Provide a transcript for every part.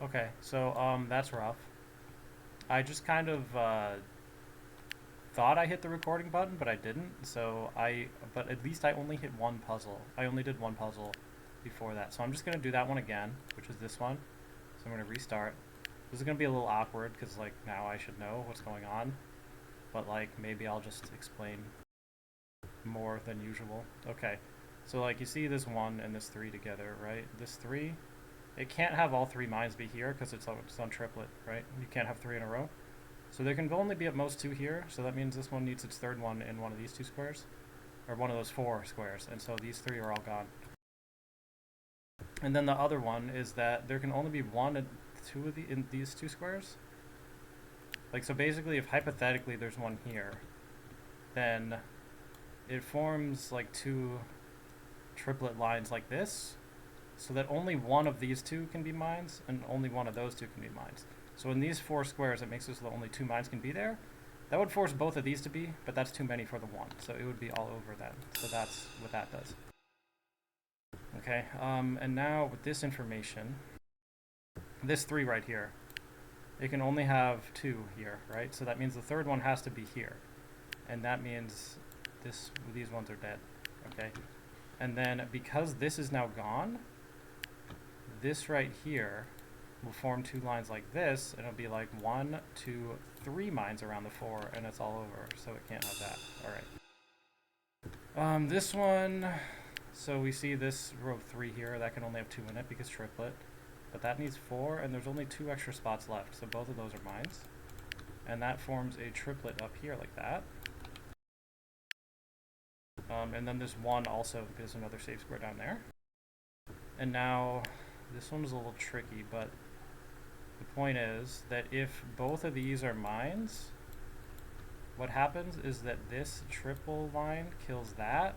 Okay, so that's rough. I just kind of thought I hit the recording button, but I didn't. But at least I only hit one puzzle. I only did one puzzle before that. So I'm just gonna do that one again, which is this one. So I'm gonna restart. This is gonna be a little awkward because like now I should know what's going on, but like maybe I'll just explain more than usual. Okay, so like you see this one and this three together, right? This three, it can't have all three mines be here because it's on triplet, right? You can't have three in a row. So there can only be at most two here, so that means this one needs its third one in one of these two squares, or one of those four squares, and so these three are all gone. And then the other one is that there can only be one and two of in these two squares. Like, so basically if hypothetically there's one here, then it forms like two triplet lines like this, so that only one of these two can be mines, and only one of those two can be mines. So in these four squares, it makes it so that only two mines can be there. That would force both of these to be, but that's too many for the one, so it would be all over then. So that's what that does. Okay, and now with this information, this three right here, it can only have two here, right? So that means the third one has to be here, and that means these ones are dead. Okay, and then because this is now gone, this right here will form two lines like this, and it'll be like 1, 2, 3 mines around the 4, and it's all over, so it can't have that. All right. This one, so we see this row 3 here, that can only have 2 in it because triplet, but that needs 4, and there's only 2 extra spots left, so both of those are mines, and that forms a triplet up here like that. And then this one also is another safe square down there. And now this one's a little tricky, but the point is that if both of these are mines, what happens is that this triple line kills that,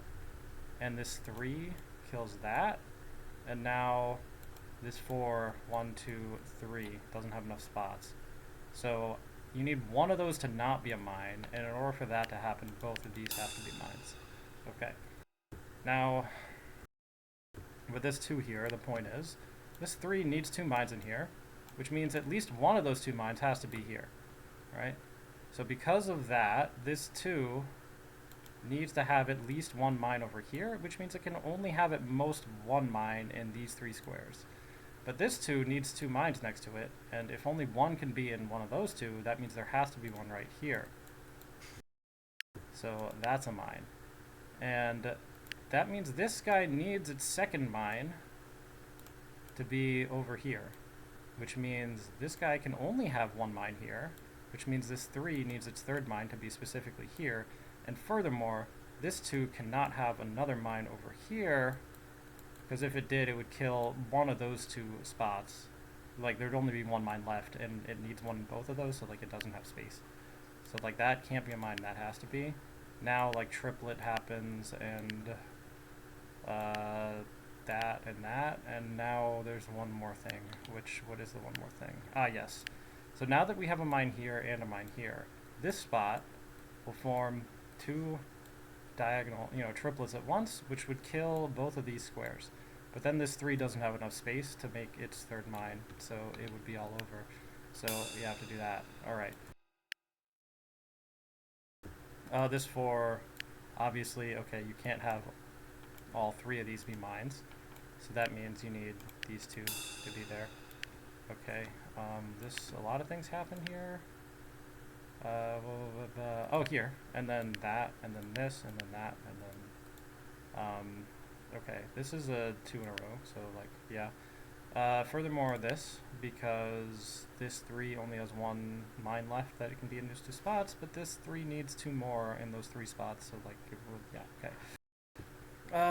and this 3 kills that, and now this 4, 1, 2, 3 doesn't have enough spots. So you need one of those to not be a mine, and in order for that to happen, both of these have to be mines. Okay. Now, with this 2 here, the point is, this 3 needs 2 mines in here, which means at least one of those 2 mines has to be here, right? So because of that, this 2 needs to have at least 1 mine over here, which means it can only have at most 1 mine in these 3 squares. But this 2 needs 2 mines next to it, and if only 1 can be in one of those 2, that means there has to be one right here. So that's a mine. And that means this guy needs its second mine to be over here, which means this guy can only have 1 mine here, which means this 3 needs its third mine to be specifically here, and furthermore, this 2 cannot have another mine over here, because if it did, it would kill one of those 2 spots. Like, there'd only be 1 mine left, and it needs one in both of those, so like it doesn't have space. So like that can't be a mine, that has to be. Now like triplet happens, and that and that, and now there's one more thing. What is the one more thing? Ah, yes. So now that we have a mine here and a mine here, this spot will form 2 diagonal, triplets at once, which would kill both of these squares. But then this 3 doesn't have enough space to make its third mine, so it would be all over. So you have to do that. All right. This 4, obviously, okay, you can't have all 3 of these be mines, so that means you need these 2 to be there. Okay, a lot of things happen here. Oh, here, and then that, and then this, and then that, and then, okay, this is a 2 in a row, so like, yeah. Furthermore, this, because this 3 only has 1 mine left that it can be in those 2 spots, but this 3 needs 2 more in those 3 spots, so like, it would, yeah, okay.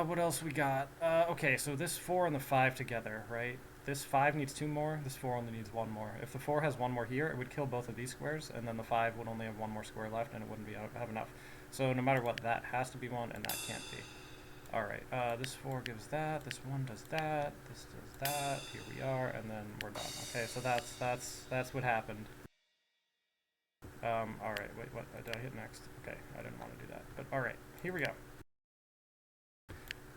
What else we got? Okay, so this 4 and the 5 together, right? This 5 needs 2 more, this 4 only needs 1 more. If the 4 has 1 more here, it would kill both of these squares, and then the 5 would only have 1 more square left, and it wouldn't have enough. So no matter what, that has to be 1, and that can't be. Alright, this 4 gives that, this 1 does that, this does that, here we are, and then we're done. Okay, so that's what happened. Alright, wait, what, did I hit next? Okay, I didn't want to do that, but alright, here we go.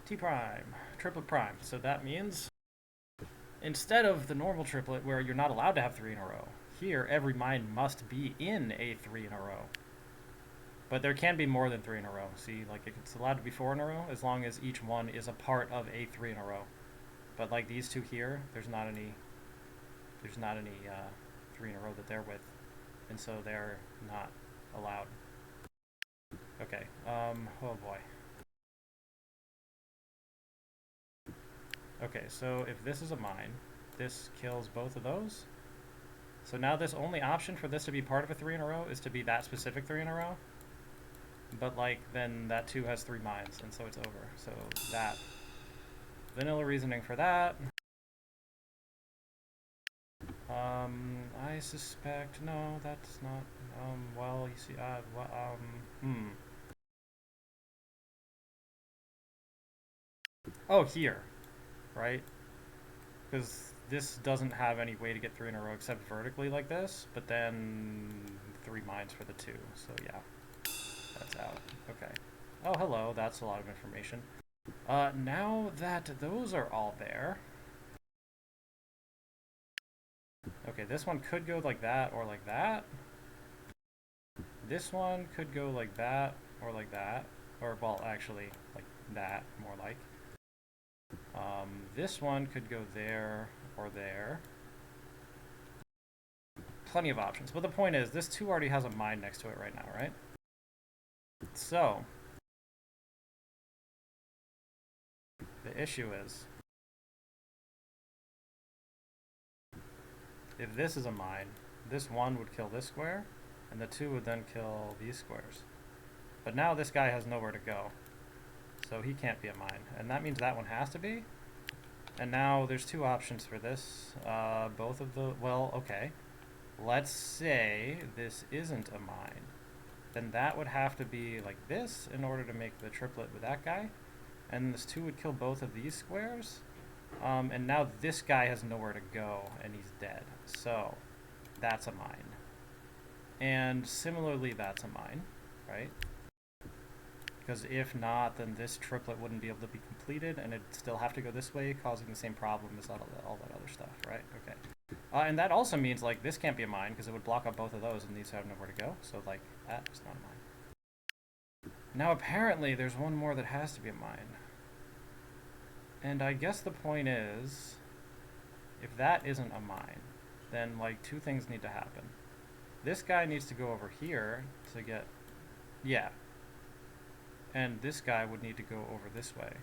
T prime, triplet prime, so that means Instead of the normal triplet where you're not allowed to have 3 in a row. Here, every mine must be in a 3 in a row. But there can be more than 3 in a row. See, like it's allowed to be 4 in a row as long as each one is a part of a 3 in a row. But like these two here, there's not any 3 in a row that they're with, and so they're not allowed. Okay. Oh boy. Okay, so if this is a mine, this kills both of those. So now this only option for this to be part of a 3 in a row is to be that specific 3 in a row. But like then that 2 has 3 mines, and so it's over. So that vanilla reasoning for that. I suspect no, that's not. Well, you see, Oh, here, right? Because this doesn't have any way to get 3 in a row except vertically like this, but then 3 mines for the 2. So yeah, that's out. Okay. Oh, hello. That's a lot of information. Now that those are all there. Okay, this one could go like that or like that. This one could go like that or like that. Or, well, actually, like that, more like. This one could go there or there. Plenty of options. But the point is, this 2 already has a mine next to it right now, right? So, the issue is, if this is a mine, this 1 would kill this square, and the 2 would then kill these squares. But now this guy has nowhere to go, so he can't be a mine. And that means that one has to be. And now there's 2 options for this. Both of the, well, okay. Let's say this isn't a mine. Then that would have to be like this in order to make the triplet with that guy. And this 2 would kill both of these squares. And now this guy has nowhere to go, and he's dead. So that's a mine. And similarly, that's a mine, right? Because if not, then this triplet wouldn't be able to be completed, and it'd still have to go this way, causing the same problem as all that other stuff, right? Okay. And that also means, like, this can't be a mine, because it would block up both of those, and these have nowhere to go. So, like, that is not a mine. Now, apparently, there's one more that has to be a mine. And I guess the point is, if that isn't a mine, then, like, 2 things need to happen. This guy needs to go over here to get... Yeah. And this guy would need to go over this way.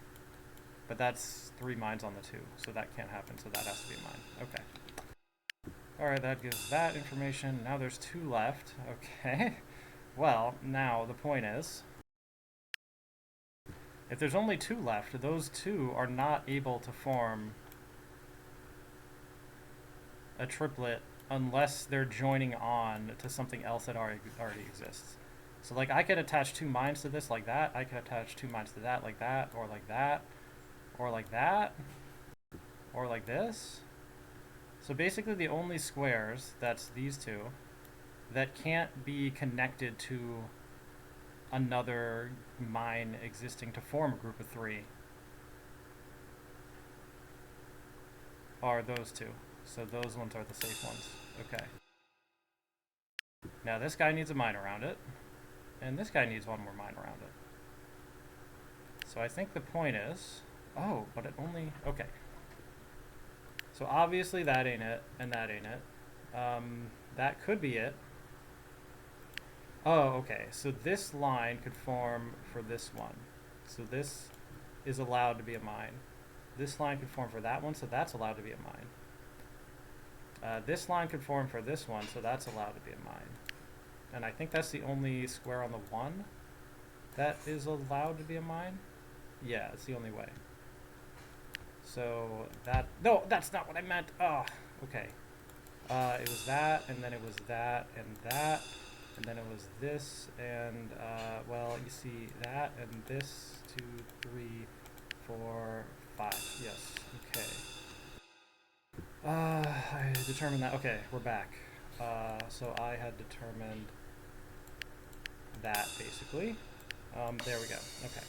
But that's 3 mines on the 2, so that can't happen, so that has to be a mine. Okay. Alright, that gives that information. Now there's 2 left. Okay. Well, now the point is, if there's only 2 left, those 2 are not able to form a triplet unless they're joining on to something else that already exists. So, like, I could attach 2 mines to this like that. I could attach 2 mines to that like that, or like that, or like that, or like this. So basically the only squares, that's these 2, that can't be connected to another mine existing to form a group of 3 are those 2. So those ones are the safe ones. Okay. Now this guy needs a mine around it. And this guy needs 1 more mine around it. So I think the point is... Oh, but it only... Okay. So obviously that ain't it, and that ain't it. That could be it. Oh, okay. So this line could form for this one. So this is allowed to be a mine. This line could form for that one, so that's allowed to be a mine. This line could form for this one, so that's allowed to be a mine. And I think that's the only square on the 1 that is allowed to be a mine. Yeah, it's the only way. So that... No, that's not what I meant! Oh, okay. It was that, and then it was that, and that, and then it was this, and, well, you see that, and this, 2, 3, 4, 5. Yes, okay. I determined that. Okay, we're back. So I had determined that, basically. There we go. Okay.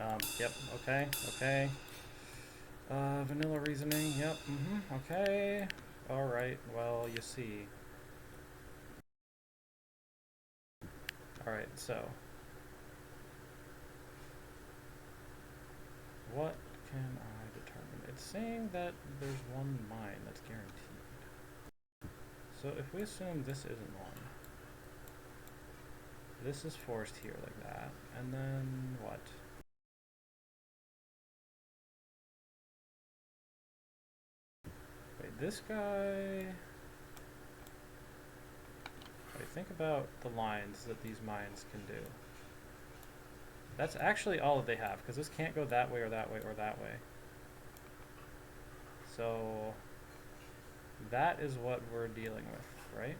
Yep, okay, okay. Vanilla reasoning, yep, okay. Alright, well, you see. Alright, so. What can I determine? It's saying that there's one mine that's guaranteed. So if we assume this isn't one, this is forced here like that, and then what? Wait, this guy... Wait, think about the lines that these mines can do. That's actually all that they have, because this can't go that way or that way or that way. So that is what we're dealing with, right?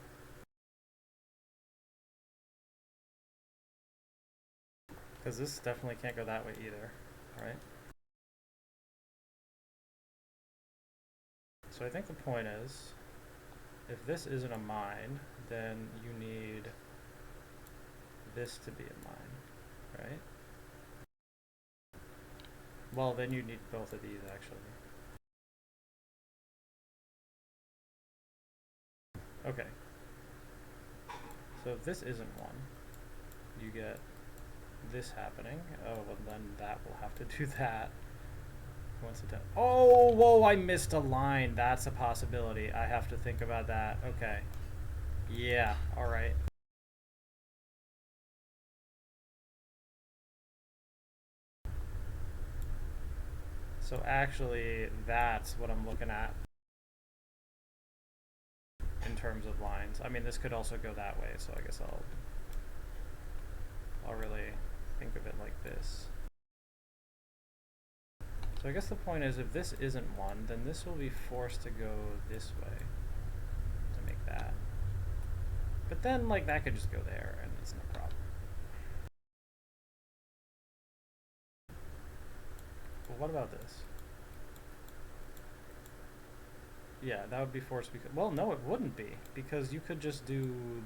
Because this definitely can't go that way either, right? So I think the point is, if this isn't a mine, then you need this to be a mine, right? Well, then you need both of these, actually. Okay. So if this isn't one, you get this happening. Oh, well then that will have to do that. Coincidental. Oh, whoa, I missed a line. That's a possibility. I have to think about that. Okay. Yeah, alright. So actually, that's what I'm looking at in terms of lines. I mean, this could also go that way, so I guess I'll really think of it like this. So I guess the point is, if this isn't one, then this will be forced to go this way to make that. But then, like, that could just go there, and it's no problem. But what about this? Yeah, that would be forced because... Well, no, it wouldn't be, because you could just do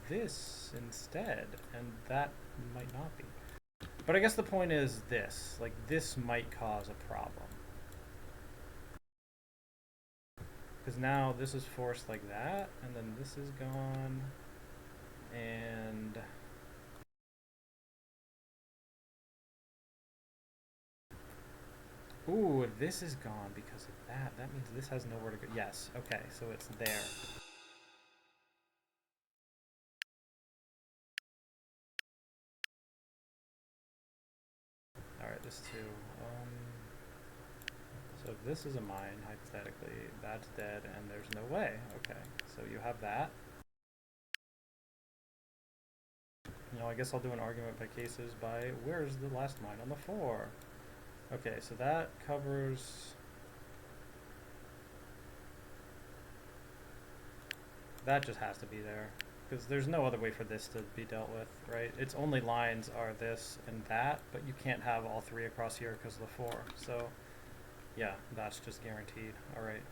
this instead, and that might not be. But I guess the point is this. Like, this might cause a problem. Because now this is forced like that, and then this is gone, and... Ooh, this is gone because of that. That means this has nowhere to go. Yes, okay, so it's there. Alright, this too. So if this is a mine, hypothetically, that's dead, and there's no way. Okay, so you have that. You know, I guess I'll do an argument by cases by where's the last mine on the 4? Okay, so that covers... That just has to be there, because there's no other way for this to be dealt with, right? Its only lines are this and that, but you can't have all three across here because of the 4. So, yeah, that's just guaranteed. Alright.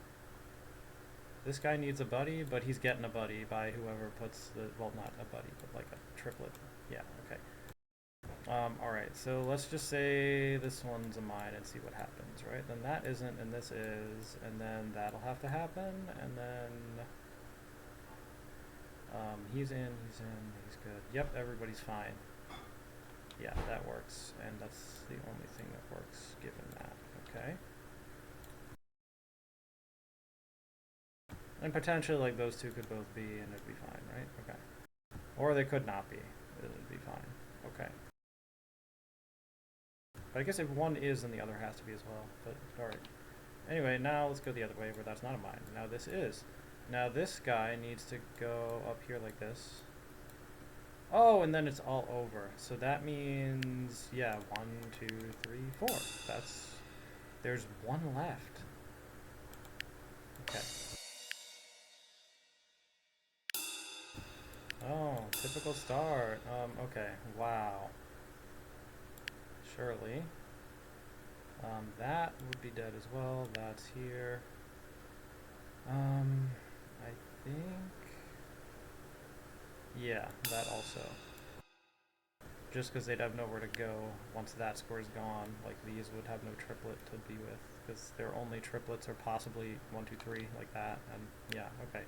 This guy needs a buddy, but he's getting a buddy by whoever puts the... Well, not a buddy, but like a triplet. Yeah, okay. Alright, so let's just say this one's a mine and see what happens, right? Then that isn't, and this is, and then that'll have to happen, and then... he's in, he's good. Yep, everybody's fine. Yeah, that works, and that's the only thing that works given that, okay? And potentially, like, those two could both be, and it'd be fine, right? Okay. Or they could not be. It'd be fine. Okay. But I guess if one is, then the other has to be as well. But, alright. Anyway, now let's go the other way where that's not a mine. Now this is. Now this guy needs to go up here like this. Oh, and then it's all over. So that means, yeah, 1, 2, 3, 4. That's... There's one left. Okay. Oh, typical start. Okay. Wow. Surely. That would be dead as well. That's here. I think... Yeah, that also. just because they'd have nowhere to go once that score's gone. Like, these would have no triplet to be with, because their only triplets are possibly 1, 2, 3, like that, and yeah, okay.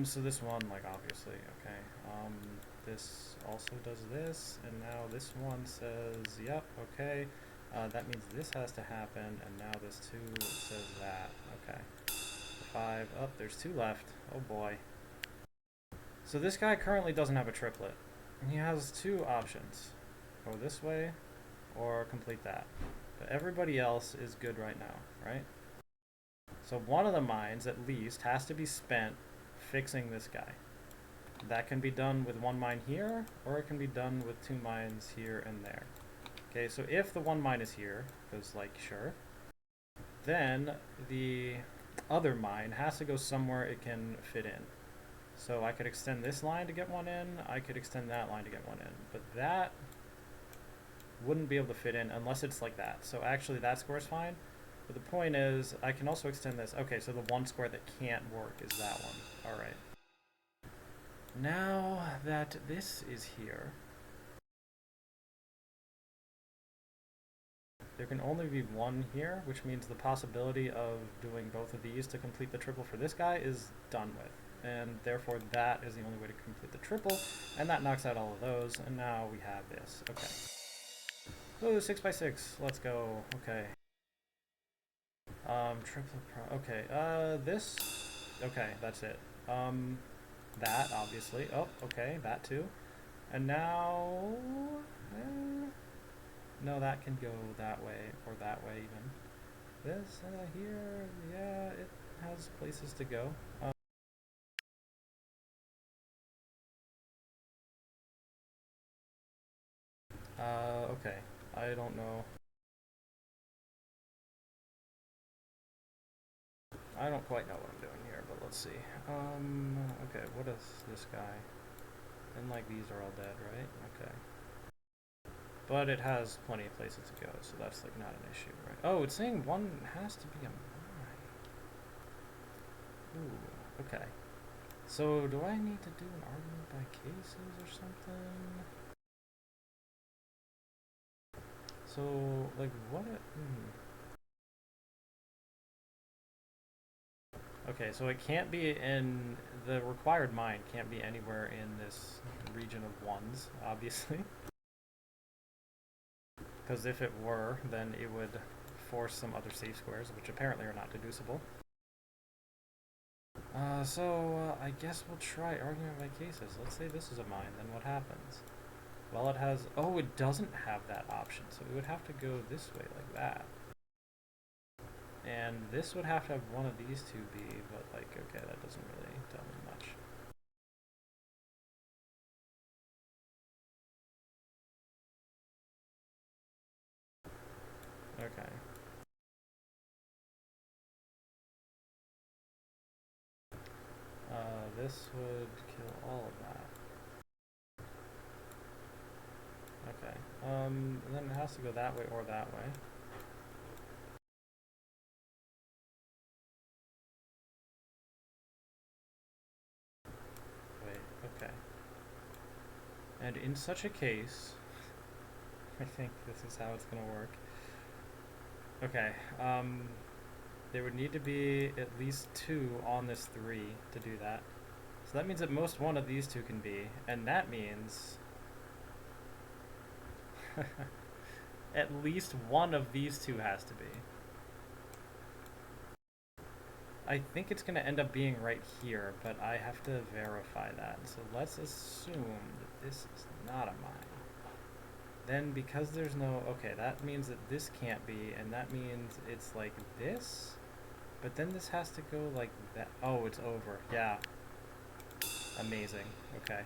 So this one, like, obviously, okay. This also does this, and now this one says, yep, okay. That means this has to happen, and now this 2 says that, okay. 5, oh, there's 2 left, oh boy. So this guy currently doesn't have a triplet. And he has 2 options. Go this way, or complete that. But everybody else is good right now, right? So one of the mines, at least, has to be spent fixing this guy. That can be done with 1 mine here, or it can be done with 2 mines here and there. Okay, so if the 1 mine is here, because, like, sure, then the other mine has to go somewhere it can fit in. So I could extend this line to get 1 in, I could extend that line to get 1 in, but that wouldn't be able to fit in unless it's like that. So actually that square is fine, but the point is I can also extend this. Okay, so the 1 square that can't work is that one. Alright. Now that this is here, there can only be 1 here, which means the possibility of doing both of these to complete the triple for this guy is done with. And therefore that is the only way to complete the triple, and that knocks out all of those, and now we have this. Okay. Ooh, 6 by 6. Let's go. Okay. Triplet okay. This. Okay, that's it. That, obviously. Oh, okay, that too. And now... no, that can go that way, or that way even. This, here, yeah, it has places to go. Okay. I don't know. I don't quite know what I'm doing here, but let's see. Okay, what is this guy? And, like, these are all dead, right? Okay. But it has plenty of places to go, so that's, like, not an issue, right? Oh, it's saying 1 has to be a mine. Ooh, okay. So, do I need to do an argument by cases or something? So, like, what? Okay, so it can't be in the required mine. Can't be anywhere in this region of 1s, obviously. Because if it were, then it would force some other safe squares, which apparently are not deducible. I guess we'll try argument by cases. Let's say this is a mine, then what happens? Well, it has... oh, it doesn't have that option, so it would have to go this way, like that. And this would have to have one of these 2 be, but, like, okay, that doesn't really tell me much. Okay. This would kill all of that. Okay. Then it has to go that way or that way. Wait, okay. And in such a case, I think this is how it's gonna work. Okay, there would need to be at least 2 on this 3 to do that. So that means at most 1 of these 2 can be, and that means at least 1 of these 2 has to be. I think it's going to end up being right here, but I have to verify that. So let's assume that this is not a mine. Then because there's no... okay, that means that this can't be, and that means it's like this? But then this has to go like that. Oh, it's over. Yeah. Amazing. Okay.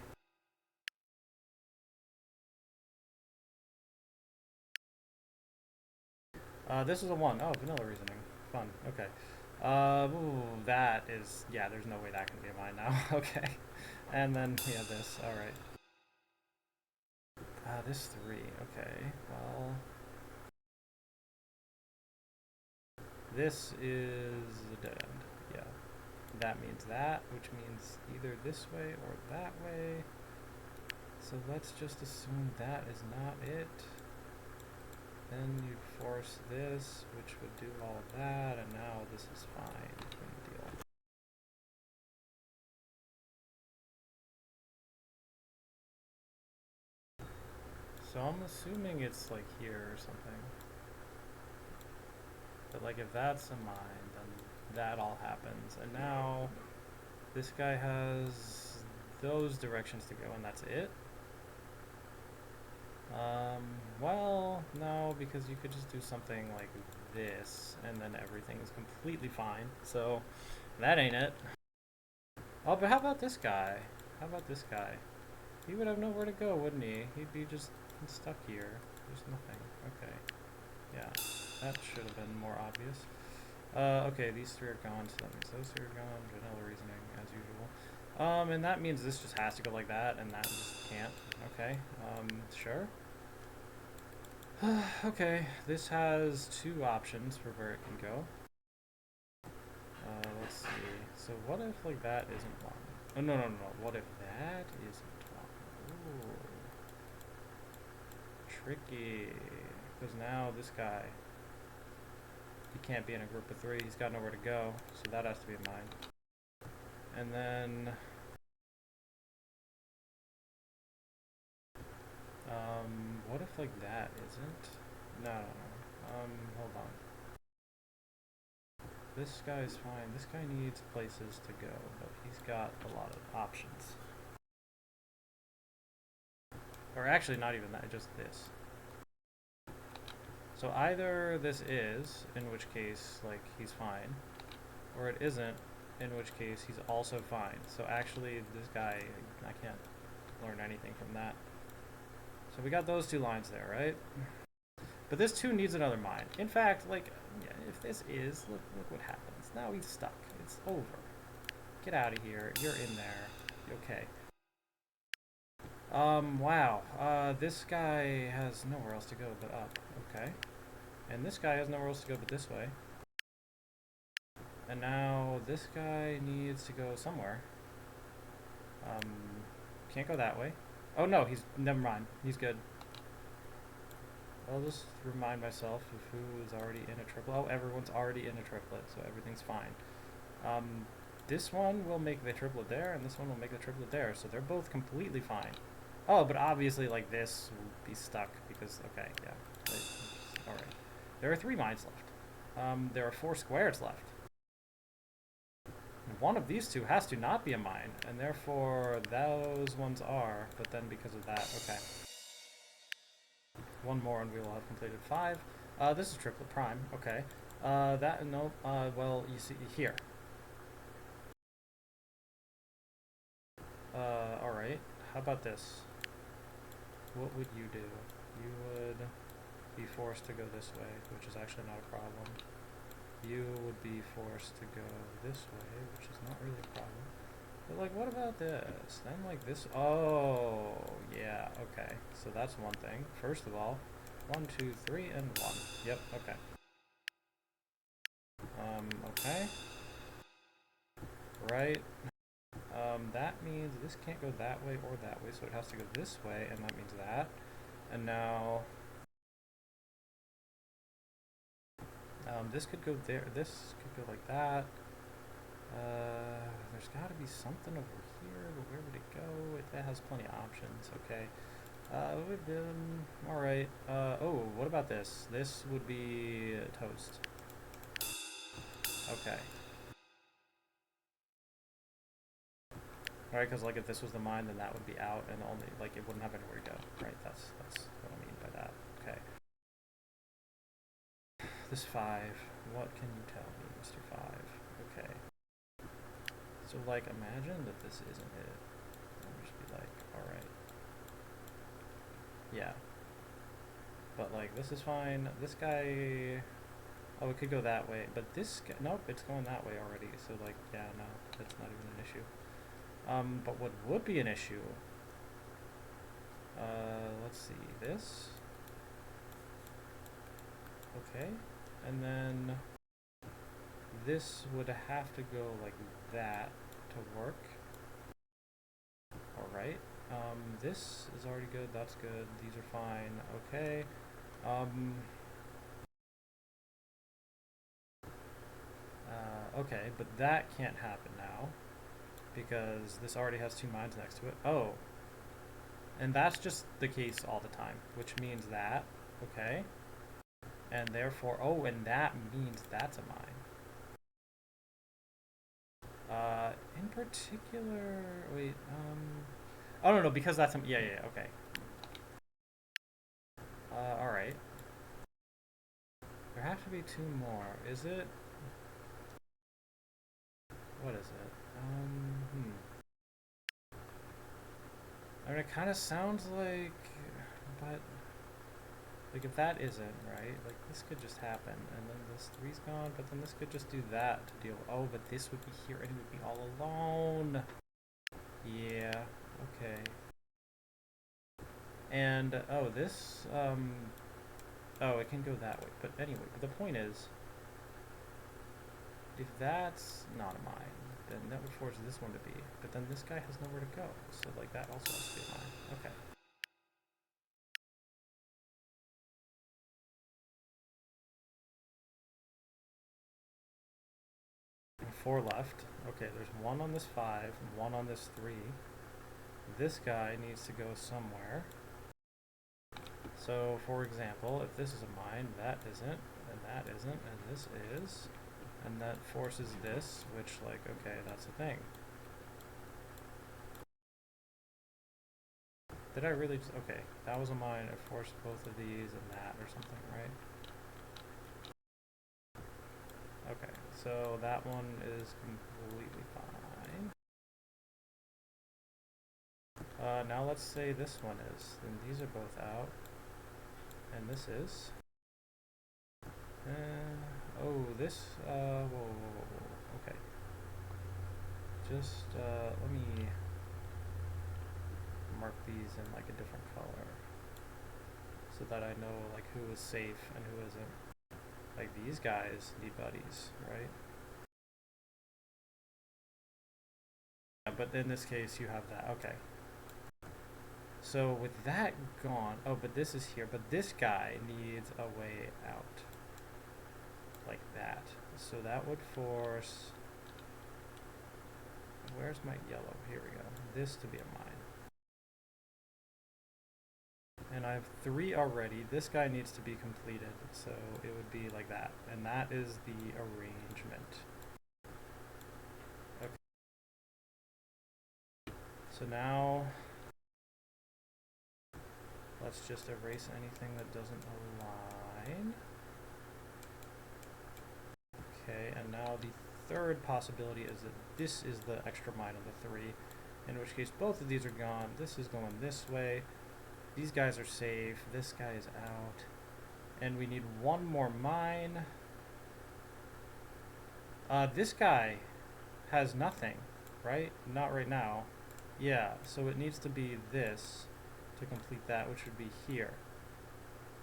This is a 1. Oh, vanilla reasoning. Fun. Okay. Ooh, that is... yeah, there's no way that can be a mine now. Okay. And then, yeah, this. Alright. This 3. Okay. Well... this is a dead end. Yeah. That means that, which means either this way or that way. So let's just assume that is not it. Then you force this, which would do all of that, and now this is fine. Good deal. So I'm assuming it's like here or something. But like if that's a mine, then that all happens. And now this guy has those directions to go, and that's it. Well, no, because you could just do something like this, and then everything is completely fine. So that ain't it. Oh, but how about this guy? How about this guy? He would have nowhere to go, wouldn't he? He'd be just stuck here. There's nothing. Okay. Yeah, that should have been more obvious. Okay, these three are gone, so that means those three are gone. Vanilla reasoning, as usual. And that means this just has to go like that, and that just can't. Okay, sure. Okay, this has two options for where it can go. Let's see. So what if, like, that isn't one? Oh, no. What if that isn't one? Ooh. Tricky. Because now this guy, he can't be in a group of three. He's got nowhere to go, so that has to be a mine. And then what if like that isn't? No. Hold on. This guy's fine. This guy needs places to go, but he's got a lot of options. Or actually, not even that, just this. So either this is, in which case, like, he's fine, or it isn't, in which case he's also fine. So actually, this guy, I can't learn anything from that. So we got those two lines there, right? But this too needs another mine. In fact, like, yeah, if this is, look what happens. Now he's stuck. It's over. Get out of here. You're in there. Okay. Wow. This guy has nowhere else to go but up. Okay. And this guy has nowhere else to go but this way. And now this guy needs to go somewhere. Can't go that way. Oh no, never mind. He's good. I'll just remind myself of who is already in a triplet. Oh, everyone's already in a triplet, so everything's fine. This one will make the triplet there, and this one will make the triplet there, so they're both completely fine. Oh, but obviously, like, this will be stuck because, okay, yeah. Alright. There are 3 mines left. There are 4 squares left. One of these two has to not be a mine, and therefore those ones are, but then because of that, okay. One more and we will have completed 5. This is triplet prime, okay. Well, you see, here. Alright, how about this? What would you do? You would be forced to go this way, which is actually not a problem. You would be forced to go this way, which is not really a problem. But, like, what about this? Then, like, this... Oh, yeah, okay. So that's one thing. First of all, 1, 2, 3, and 1. Yep, okay. Okay. Right. That means this can't go that way or that way, so it has to go this way, and that means that. And now... this could go there, this could go like that. There's got to be something over here, but where would it go? It has plenty of options, okay. Alright. Oh, what about this? This would be toast. Okay. Alright, because, like, if this was the mine, then that would be out, and only, like, it wouldn't have anywhere to go. Right, that's what I mean by that. Okay. This 5. What can you tell me, Mr. 5? Okay. So, like, imagine that this isn't it. And just be like, alright. Yeah. But, like, this is fine. This guy... Oh, it could go that way. But this guy... Nope, it's going that way already. So, like, yeah, no. That's not even an issue. But what would be an issue... let's see. This... Okay. And then... This would have to go like that to work. Alright. This is already good. That's good. These are fine. Okay. Okay, but that can't happen now because this already has 2 mines next to it. Oh, and that's just the case all the time, which means that, okay, and therefore, oh, and that means that's a mine. In particular, wait, oh no, because that's a, yeah, okay. Alright. There have to be 2 more. Is it? What is it? I mean, it kind of sounds like, but, like, if that isn't, right, like, this could just happen, and then this 3's gone, but then this could just do that to deal with, oh, but this would be here, and it would be all alone. Yeah, okay. And, oh, this, oh, it can go that way, but anyway, but the point is, if that's not a mine, then that would force this one to be, but then this guy has nowhere to go, so, like, that also has to be a mine. Okay. 4 left. Okay, there's 1 on this 5, 1 on this 3. This guy needs to go somewhere. So, for example, if this is a mine, that isn't, and that isn't, and this is, and that forces this, which, like, okay, that's the thing. Did I really just, okay, that was a mine, it forced both of these and that or something, right? Okay, so that one is completely fine. Now let's say this one is, then these are both out, and this is. Oh, this, whoa, okay. Just, let me mark these in, like, a different color, so that I know, like, who is safe and who isn't. Like, these guys need buddies, right? Yeah, but in this case, you have that, okay. So, with that gone, oh, but this is here, but this guy needs a way out. Like that. So that would force, where's my yellow? Here we go. This to be a mine. And I have 3 already. This guy needs to be completed, so it would be like that. And that is the arrangement. Okay. So now, let's just erase anything that doesn't align. Okay, and now the third possibility is that this is the extra mine of the 3, in which case both of these are gone. This is going this way. These guys are safe. This guy is out. And we need 1 more mine. This guy has nothing, right? Not right now. Yeah, so it needs to be this to complete that, which would be here.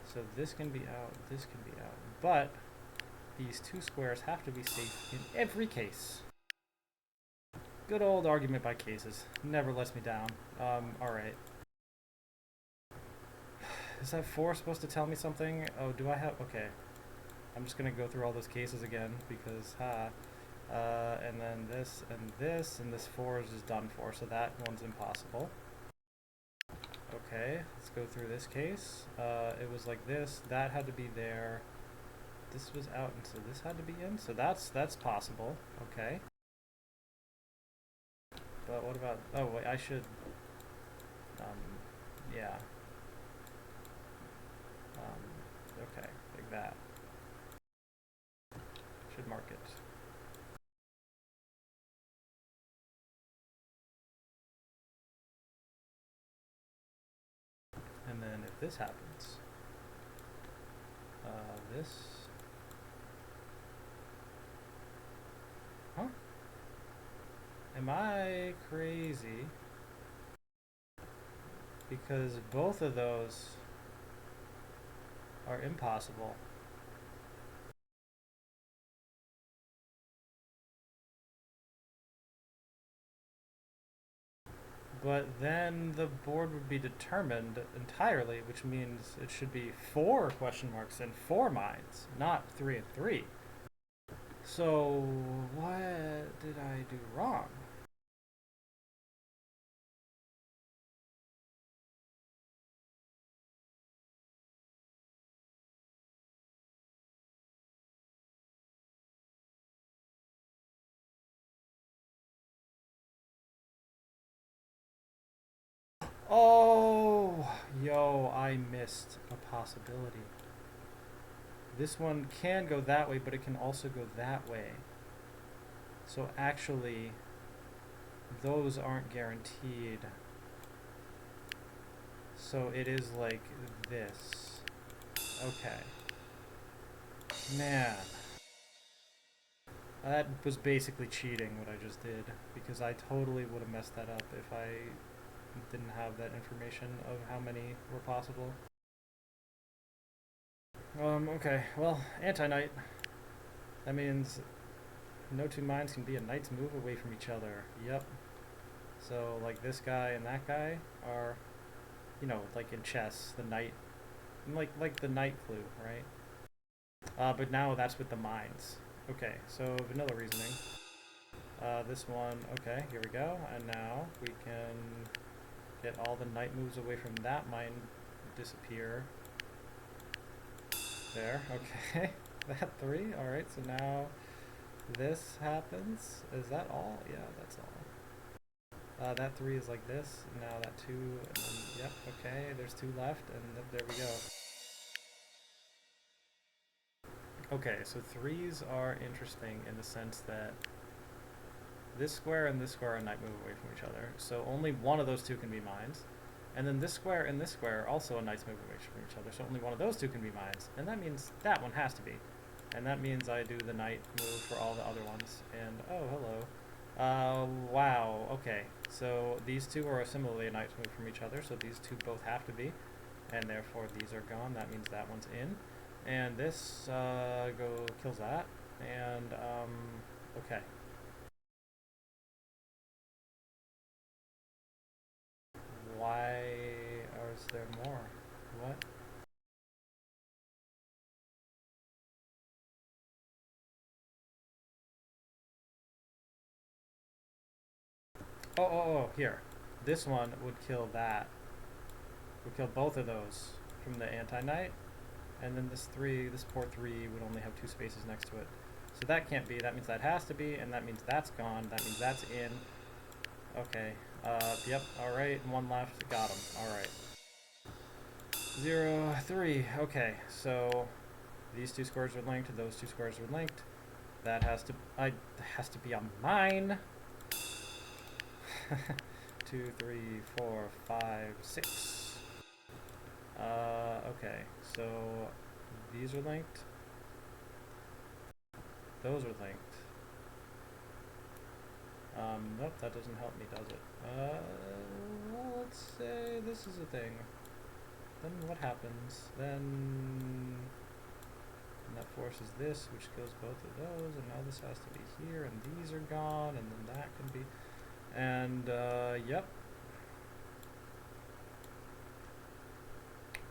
So this can be out, this can be out. But these 2 squares have to be safe in every case. Good old argument by cases. Never lets me down. Alright. Is that 4 supposed to tell me something? Oh, do I have... Okay. I'm just going to go through all those cases again because, and then this, and this 4 is just done for, so that one's impossible. Okay, let's go through this case. It was like this, that had to be there. This was out, and so this had to be in, so that's possible. Okay. But what about... Oh, wait, I should... yeah. Okay, like that. Should mark it. And then if this happens, this... Huh? Am I crazy? Because both of those are impossible. But then the board would be determined entirely, which means it should be 4 question marks and 4 mines, not 3 and 3. So what did I do wrong? Oh, yo, I missed a possibility. This one can go that way, but it can also go that way. So actually, those aren't guaranteed. So it is like this. Okay. Man. That was basically cheating what I just did, because I totally would have messed that up if I didn't have that information of how many were possible. Okay, well, Antiknight. That means no two mines can be a knight's move away from each other. Yep. So, like, this guy and that guy are, you know, like in chess, the knight, like the knight clue, right? But now that's with the mines. Okay, so vanilla reasoning. This one, okay, here we go. And now we can get all the knight moves away from that mine disappear. There, okay. That 3, alright, so now this happens. Is that all? Yeah, that's all. That 3 is like this, and now that 2, and then, yep, okay, there's 2 left, and there we go. Okay, so 3s are interesting in the sense that this square and this square are knight move away from each other, so only one of those 2 can be mines. And then this square and this square are also a knight's move away from each other, so only one of those 2 can be mines. And that means that one has to be. And that means I do the knight move for all the other ones. And, oh, hello. Wow, okay. So these 2 are similarly a knight's move from each other, so these 2 both have to be. And therefore these are gone, that means that one's in. And this, kills that. And, okay. Why is there more? What? Oh, here. This one would kill that. Would kill both of those from the Antiknight. And then this poor 3 would only have 2 spaces next to it. So that can't be. That means that has to be, and that means that's gone. That means that's in. Okay. Yep. Alright, 1 left. Got him. Alright. 0, 3. Okay, so these 2 squares are linked, those 2 squares are linked. That has to be a mine. 2, 3, 4, 5, 6. Okay, so these are linked. Those are linked. Nope, that doesn't help me, does it? Well, let's say this is a thing. Then what happens? Then that forces this, which kills both of those, and now this has to be here, and these are gone, and then that can be, and yep.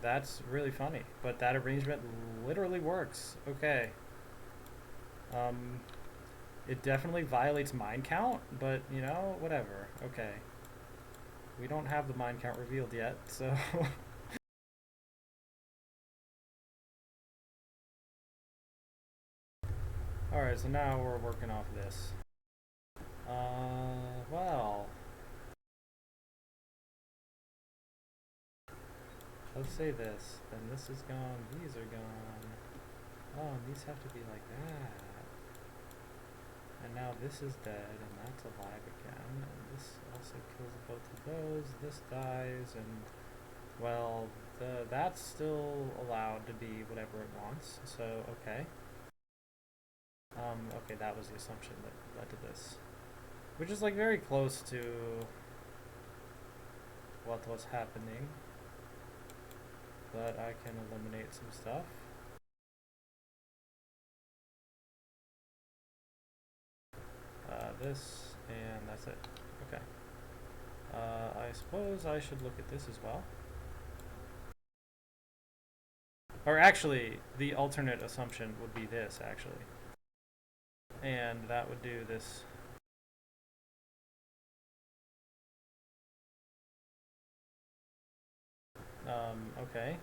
That's really funny, but that arrangement literally works. Okay. It definitely violates mine count, but, you know, whatever. Okay. We don't have the mine count revealed yet, so... Alright, so now we're working off this. Well... Let's say this. Then this is gone, these are gone. Oh, and these have to be like that. And now this is dead, and that's alive again, and this also kills both of those, this dies, and, well, that's still allowed to be whatever it wants, so, okay. Okay, that was the assumption that led to this. Which is, like, very close to what was happening, but I can eliminate some stuff. This, and that's it. Okay. I suppose I should look at this as well. Or actually, the alternate assumption would be this, actually. And that would do this. Okay.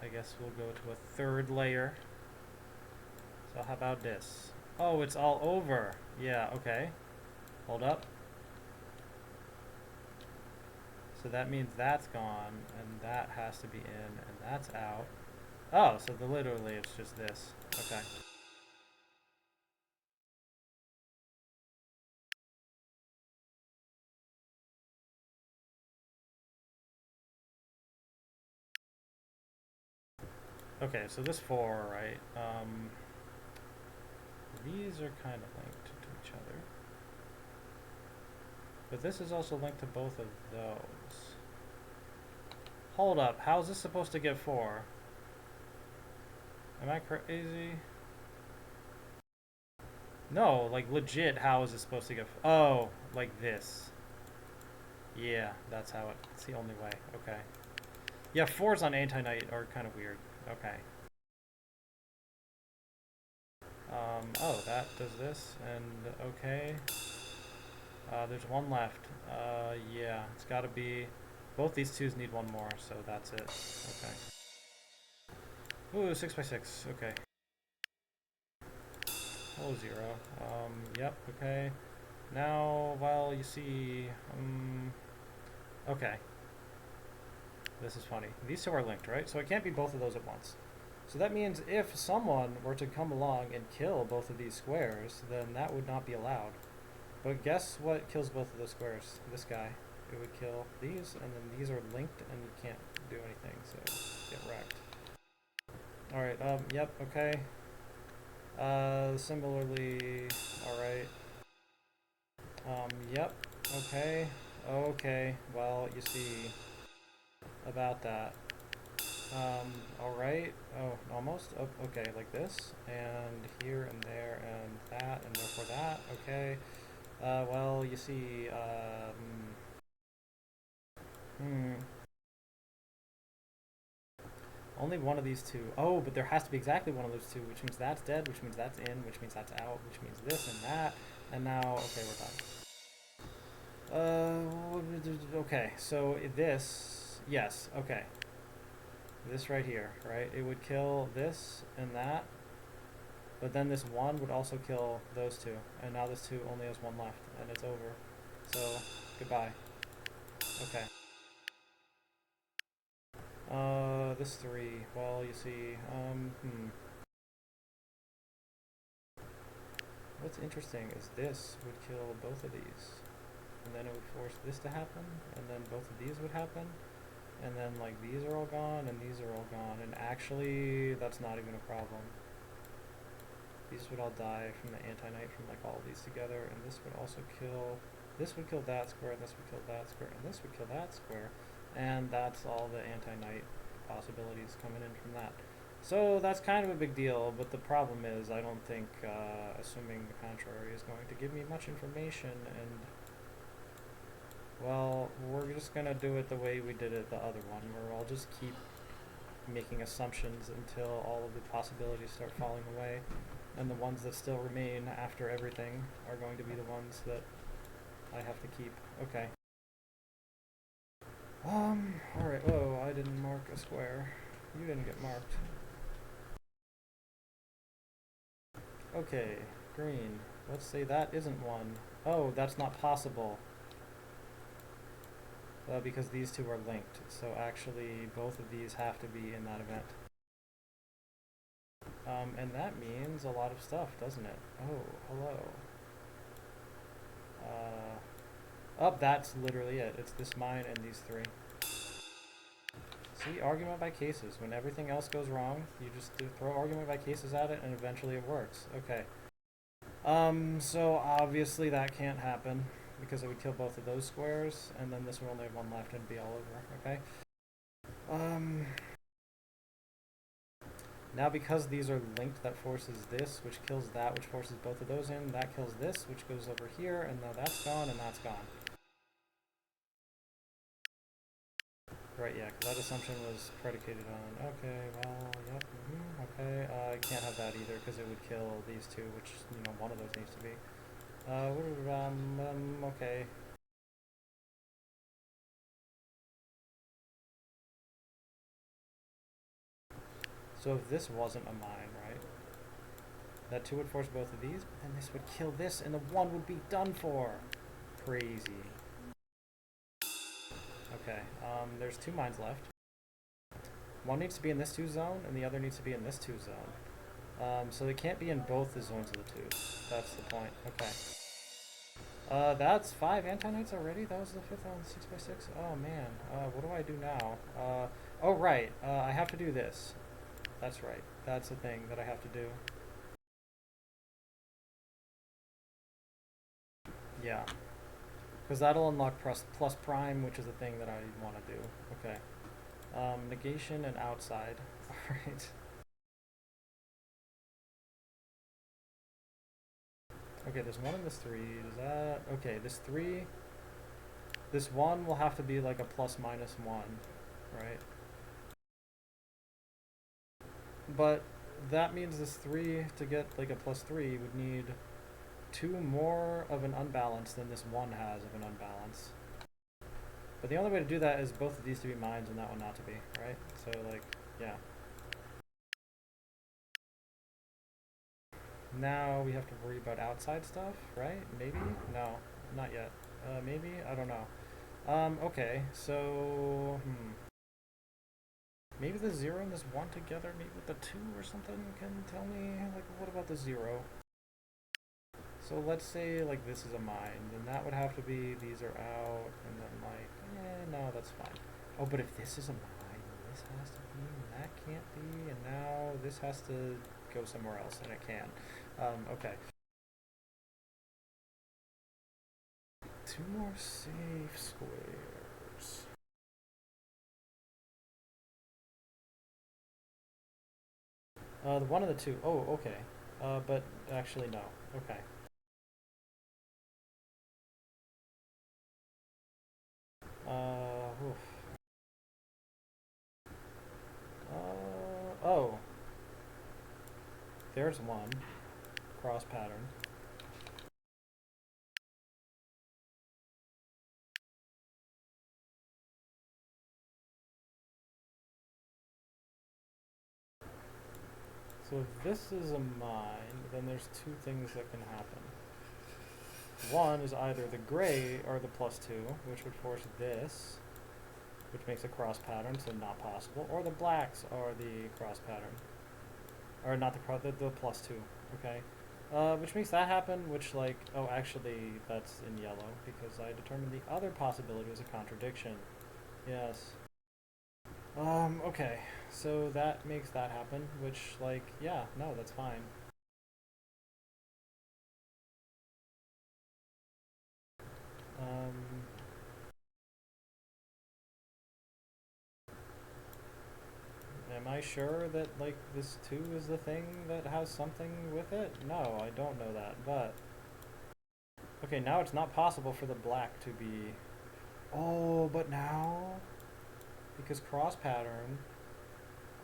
I guess we'll go to a third layer. So how about this? Oh, it's all over. Yeah, okay. Hold up. So that means that's gone, and that has to be in, and that's out. Oh, so literally it's just this. Okay. Okay, so this 4, right? These are kind of linked to each other. But this is also linked to both of those. Hold up, how is this supposed to get 4? Am I crazy? No, like legit, how is it supposed to get? Oh, like this. Yeah, that's how it's the only way. Okay. Yeah, 4s on Antiknight are kind of weird. Okay. Oh, that does this, and okay. There's one left. Yeah, it's gotta be, both these 2s need one more, so that's it. Okay. Ooh, 6x6, okay. Oh, 0. Yep, okay. Now, well, you see, okay. This is funny. These 2 are linked, right? So it can't be both of those at once. So that means if someone were to come along and kill both of these squares, then that would not be allowed. But guess what kills both of those squares? This guy. It would kill these, and then these are linked, and you can't do anything, so get wrecked. Alright, yep, okay. Similarly, alright. Yep, okay. Okay, well, you see, about that. Alright. Oh, almost. Oh, okay, like this. And here and there and that and therefore that. Okay. Well, you see, only one of these 2. Oh, but there has to be exactly one of those 2, which means that's dead, which means that's in, which means that's out, which means this and that. And now, okay, we're done. Okay, so this, yes, okay. This right here, right? It would kill this and that. But then this 1 would also kill those 2. And now this 2 only has 1 left. And it's over. So, goodbye. Okay. This 3. Well, you see, What's interesting is this would kill both of these. And then it would force this to happen. And then both of these would happen. And then, like, these are all gone and these are all gone. And actually, that's not even a problem. These would all die from the Antiknight from like all of these together, and this would also kill, this would kill that square, and this would kill that square, and this would kill that square, and that's all the Antiknight possibilities coming in from that. So that's kind of a big deal, but the problem is I don't think assuming the contrary is going to give me much information, and well, we're just going to do it the way we did it the other one, where I'll just keep making assumptions until all of the possibilities start falling away. And the ones that still remain after everything are going to be the ones that I have to keep. Okay. Alright, whoa, I didn't mark a square. You didn't get marked. Okay, green. Let's say that isn't one. Oh, that's not possible. Because these 2 are linked. So actually, both of these have to be in that event. And that means a lot of stuff, doesn't it? Oh, hello. Oh, that's literally it. It's this mine and these 3. See, argument by cases. When everything else goes wrong, you just throw argument by cases at it, and eventually it works. Okay. So obviously that can't happen, because it would kill both of those squares, and then this would only have 1 left and it'd be all over, okay? Now because these are linked, that forces this, which kills that, which forces both of those in. That kills this, which goes over here, and now that's gone, and that's gone. Right, yeah, because that assumption was predicated on, okay, well, yep, okay, I can't have that either, because it would kill these two, which, you know, one of those needs to be. Okay. So if this wasn't a mine, right, that 2 would force both of these, but then this would kill this, and the 1 would be done for. Crazy. Okay, there's 2 mines left. One needs to be in this 2 zone, and the other needs to be in this 2 zone. So they can't be in both the zones of the 2. That's the point. Okay. That's 5 Antiknights already? That was the 5th on 6x6? Oh man. What do I do now? Oh right. I have to do this. That's right. That's the thing that I have to do. Yeah. Because that'll unlock plus prime, which is the thing that I want to do. Okay. Negation and outside. Alright. Okay, there's 1 and this 3. Is that... Okay, this 3... This 1 will have to be like a plus minus 1, right? But that means this 3, to get like a plus 3, would need 2 more of an unbalance than this 1 has of an unbalance. But the only way to do that is both of these to be mines and that one not to be, right? So like, yeah. Now we have to worry about outside stuff, right? Maybe? No, not yet. Maybe? I don't know. Okay, so... Maybe the 0 and this 1 together, maybe with the 2 or something can tell me, like, what about the 0? So let's say, like, this is a mine, then that would have to be, these are out, and then, like, no, that's fine. Oh, but if this is a mine, then this has to be, and that can't be, and now this has to go somewhere else, and it can. Okay. 2 more safe squares. The 1 and the 2. Oh, okay. But actually, no. Okay. Oof. Oh. There's 1. Cross pattern. So if this is a mine, then there's 2 things that can happen. 1 is either the gray or the plus 2, which would force this, which makes a cross pattern, so not possible. Or the blacks are the cross pattern. Or not the plus 2, okay? Which makes that happen, which like, oh actually that's in yellow, because I determined the other possibility was a contradiction. Yes. Okay, so that makes that happen, which like, yeah, no, that's fine. Am I sure that like this 2 is the thing that has something with it? No, I don't know that, but... Okay, now it's not possible for the black to be... Oh, but now... Because cross pattern...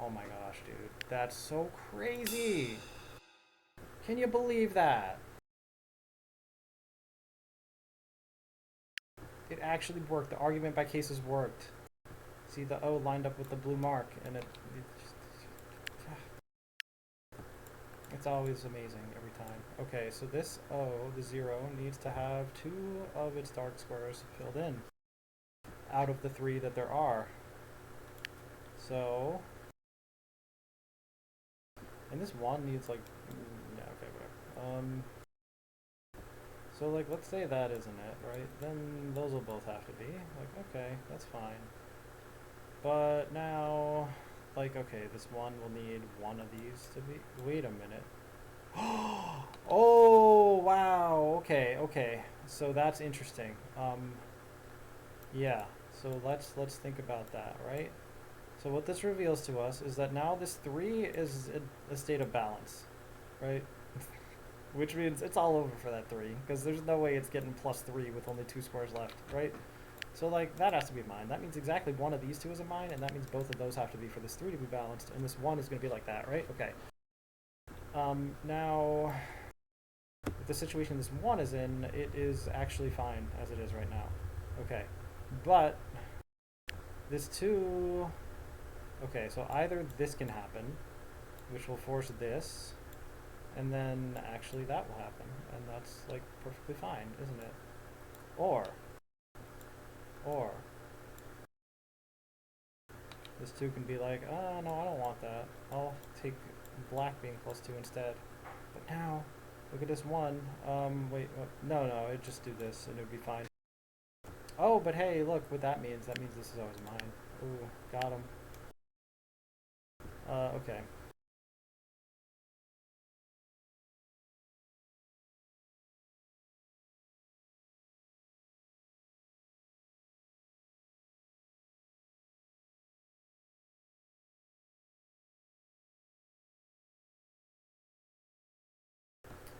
Oh my gosh, dude. That's so crazy! Can you believe that? It actually worked. The argument by cases worked. See, the O lined up with the blue mark, and it just... It's always amazing every time. Okay, so this O, the 0, needs to have 2 of its dark squares filled in out of the 3 that there are. So... And this 1 needs like... Yeah, okay, whatever. So like, let's say that isn't it, right? Then those will both have to be. Like, okay, that's fine. But now... Like, okay, this 1 will need 1 of these to be... Wait a minute. Oh, wow. Okay, okay. So that's interesting. Yeah. So let's think about that, right? So what this reveals to us is that now this 3 is a state of balance, right? Which means it's all over for that 3, because there's no way it's getting +3 with only 2 squares left, right? So like that has to be mine. That means exactly one of these two is a mine, and that means both of those have to be for this 3 to be balanced, and this 1 is going to be like that, right? Okay. Now, if the situation this 1 is in, it is actually fine as it is right now. Okay. But this 2... Okay, so either this can happen, which will force this, and then actually that will happen, and that's like perfectly fine, isn't it? Or this 2 can be like, oh no, I don't want that. I'll take black being +2 instead. But now, look at this 1. Wait, no, it'd just do this and it'd be fine. Oh, but hey, look what that means. That means this is always mine. Ooh, got him. Okay.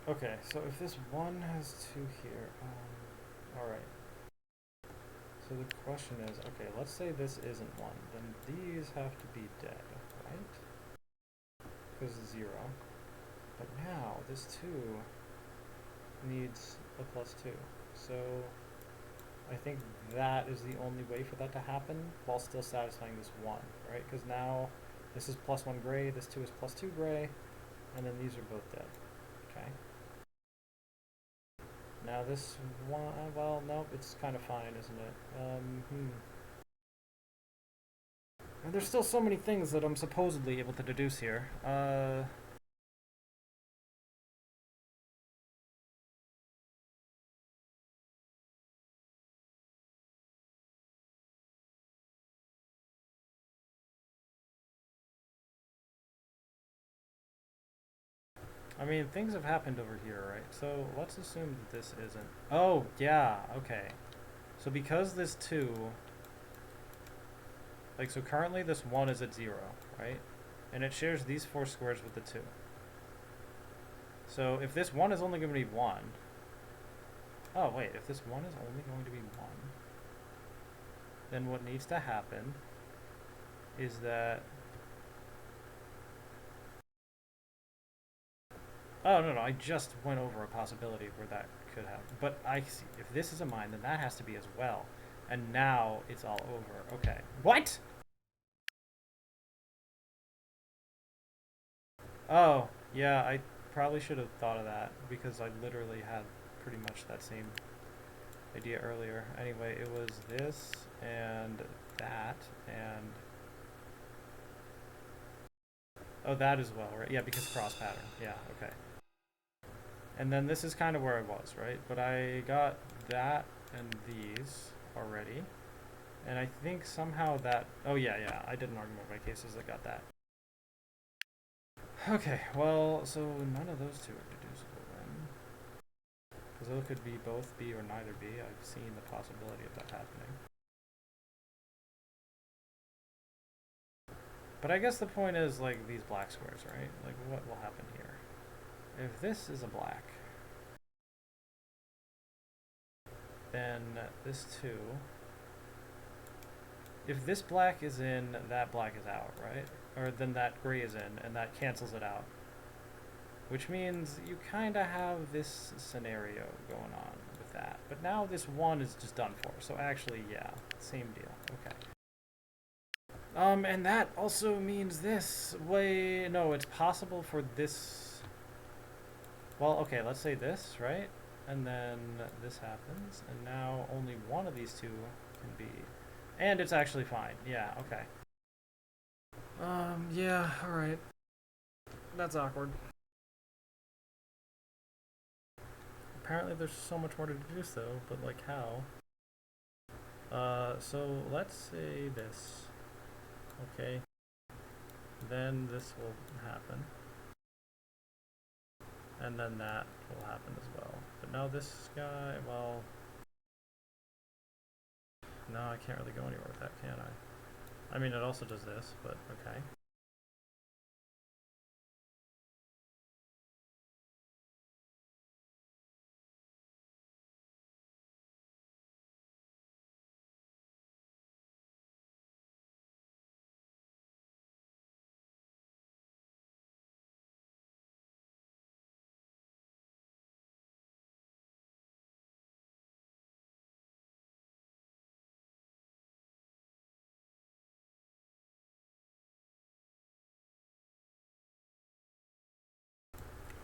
Okay, so if this 1 has 2 here, alright. So the question is, okay, let's say this isn't 1, then these have to be dead, right? Because 0. But now, this 2 needs a +2. So I think that is the only way for that to happen while still satisfying this 1, right? Because now this is +1 gray, this 2 is +2 gray, and then these are both dead. Okay. Now this 1, well, nope, it's kind of fine, isn't it? And there's still so many things that I'm supposedly able to deduce here. I mean, things have happened over here, right? So let's assume that this isn't... Oh, yeah, okay. So because this 2... Like, so currently this 1 is at 0, right? And it shares these 4 squares with the 2. So if this 1 is only going to be 1... Oh, wait, if this 1 is only going to be 1, then what needs to happen is that... Oh, no, I just went over a possibility where that could happen. But I see, if this is a mine, then that has to be as well. And now it's all over. Okay. What? Oh, yeah, I probably should have thought of that, because I literally had pretty much that same idea earlier. Anyway, it was this, and that, and... Oh, that as well, right? Yeah, because cross pattern. Yeah, okay. And then this is kind of where I was, right? But I got that and these already. And I think somehow that... Oh, yeah, I did an argument with my cases that got that. Okay, well, so none of those two are deducible then. Because those could be both B or neither B. I've seen the possibility of that happening. But I guess the point is, like, these black squares, right? Like, what will happen here? If this is a black, then this 2... If this black is in, that black is out, right? Or then that gray is in, and that cancels it out. Which means you kind of have this scenario going on with that. But now this 1 is just done for. So actually, yeah, same deal. Okay. And that also means this way... No, it's possible for this... Well, okay, let's say this, right? And then this happens, and now only one of these 2 can be... And it's actually fine. Yeah, okay. Yeah, alright. That's awkward. Apparently there's so much more to deduce though, but like how? So let's say this. Okay. Then this will happen. And then that will happen as well. But now this guy, well... No, I can't really go anywhere with that, can I? I mean, it also does this, but okay.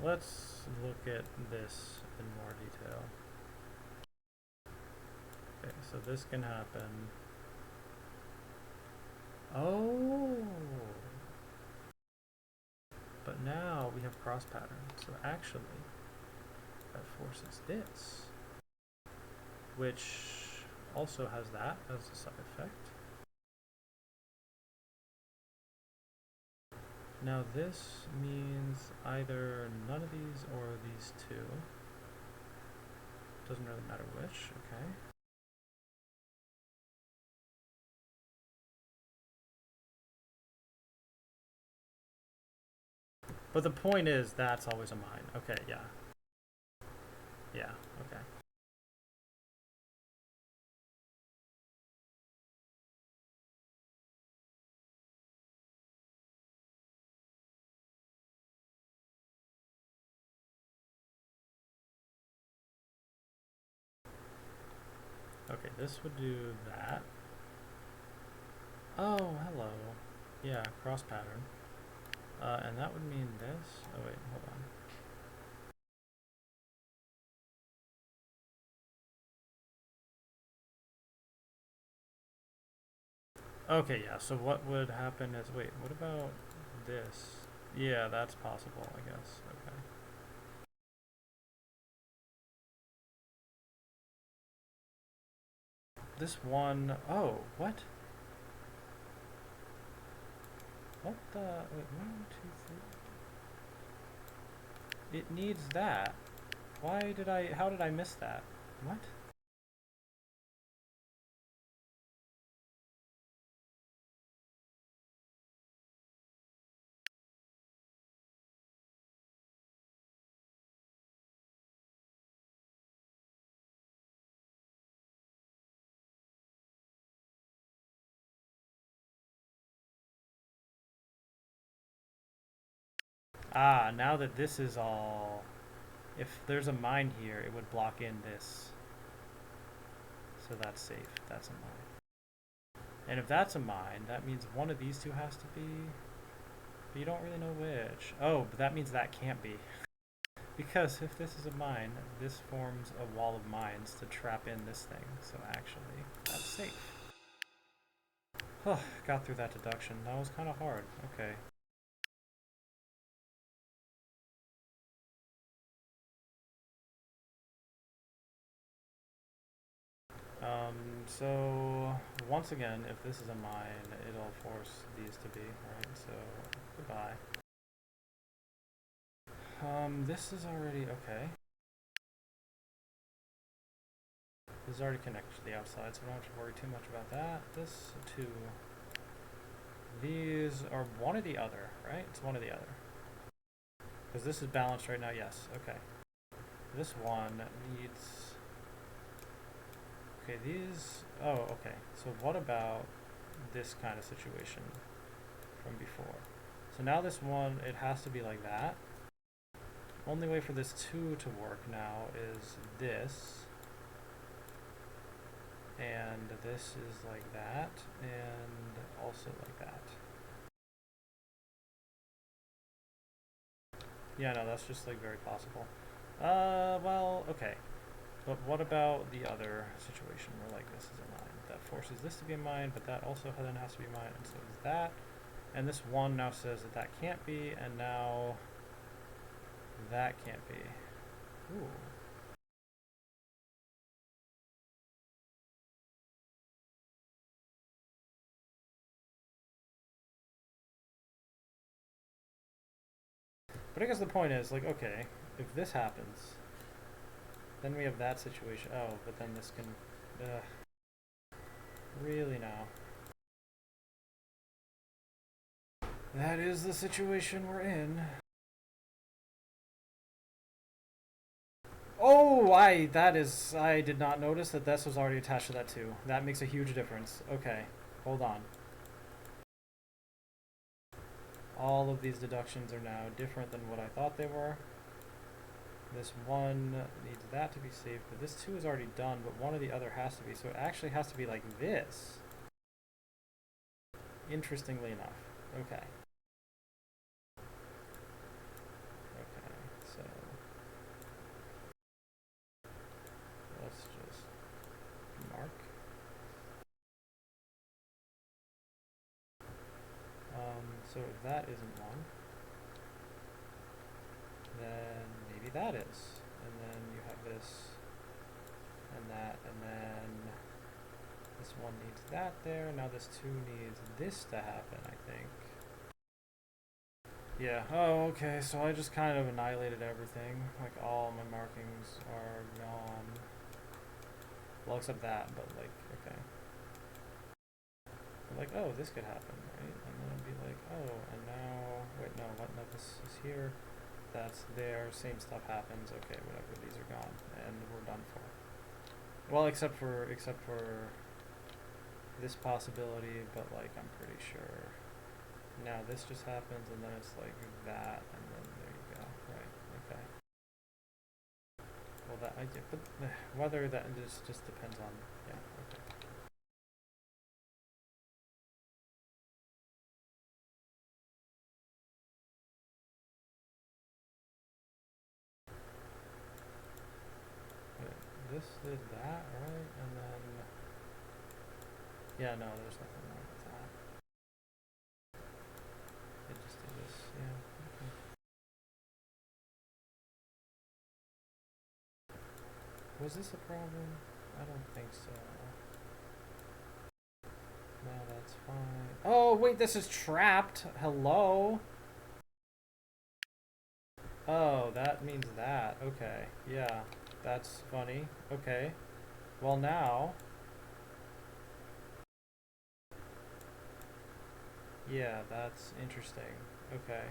Let's look at this in more detail. Okay, so this can happen. Oh! But now we have cross pattern, so actually that forces this, which also has that as a side effect. Now this means either none of these or these two. Doesn't really matter which, okay. But the point is that's always a mine. Okay, yeah. Yeah, okay. Okay, this would do that. Oh, hello. Yeah, cross pattern. And that would mean this. Oh wait, hold on. Okay, yeah, so what would happen is, wait, what about this? Yeah, that's possible, I guess. Okay. This one, oh, what? What the, wait, 1, 2, 3. It needs that. Why did how did I miss that? What? Ah, now that this is all, if there's a mine here, it would block in this. So that's safe. That's a mine. And if that's a mine, that means one of these two has to be, but you don't really know which. Oh, but that means that can't be. Because if this is a mine, this forms a wall of mines to trap in this thing. So actually, that's safe. Huh, got through that deduction. That was kind of hard. Okay. So once again, if this is a mine, it'll force these to be, right? So goodbye. This is already okay. This is already connected to the outside, so we don't have to worry too much about that. This two. These are one or the other, right? It's one or the other. Because this is balanced right now, yes. Okay. This one needs... Okay, these... Oh, okay. So what about this kind of situation from before? So now this one, it has to be like that. Only way for this 2 to work now is this. And this is like that, and also like that. Yeah, no, that's just like very possible. Well, okay. But what about the other situation where like this is a mine? That forces this to be a mine, but that also then has to be a mine, and so is that. And this one now says that that can't be, and now that can't be. Ooh. But I guess the point is, like, okay, if this happens, then we have that situation. Oh, but then this can... really now. That is the situation we're in. Oh, I did not notice that this was already attached to that too. That makes a huge difference. Okay, hold on. All of these deductions are now different than what I thought they were. This one needs that to be saved, but this two is already done, but one or the other has to be, so it actually has to be like this. Interestingly enough. Okay. Okay, so let's just mark. So if that isn't one, then maybe that is. And then you have this and that, and then this one needs that there. Now this two needs this to happen, I think. Yeah, oh, okay, so I just kind of annihilated everything. Like, all my markings are gone. Well, except that, but like, okay. But like, oh, this could happen, right? And then it'd be like, oh, and now, wait, no, what, no, this is here. That's there, same stuff happens. Okay, whatever, these are gone, and we're done for. Well, except for this possibility, but like, I'm pretty sure. Now this just happens, and then it's like that, and then there you go. Right. Okay. Well, that I did, but whether that just depends on. Yeah. Okay. Wait, this did that, right? And then. Yeah. No, there's nothing wrong with that. It just did this. Yeah. Okay. Was this a problem? I don't think so. No, that's fine. Oh, wait, this is trapped. Hello? Oh, that means that. Okay. Yeah, that's funny. Okay. Well, now... Yeah, that's interesting. Okay.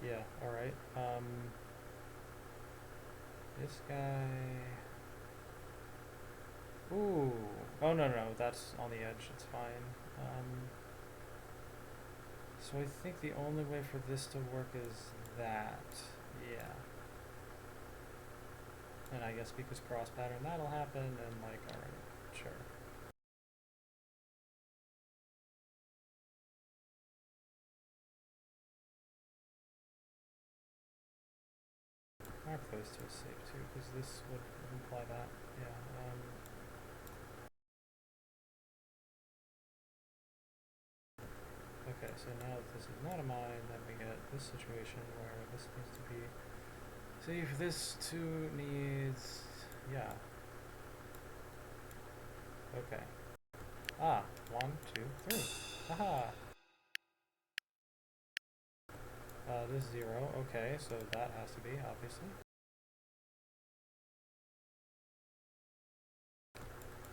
Yeah, alright. This guy... Ooh. Oh, no, no, no, that's on the edge. It's fine. So I think the only way for this to work is that. Yeah. And I guess because cross pattern that'll happen, and like, alright, sure. Mark those two as safe too, because this would imply that. Yeah. Okay, so now that this is not a mine, then we get this situation where this needs to be safe. This too needs. Yeah. Okay. Ah, 1, 2, 3. Haha. This is 0. Okay, so that has to be, obviously.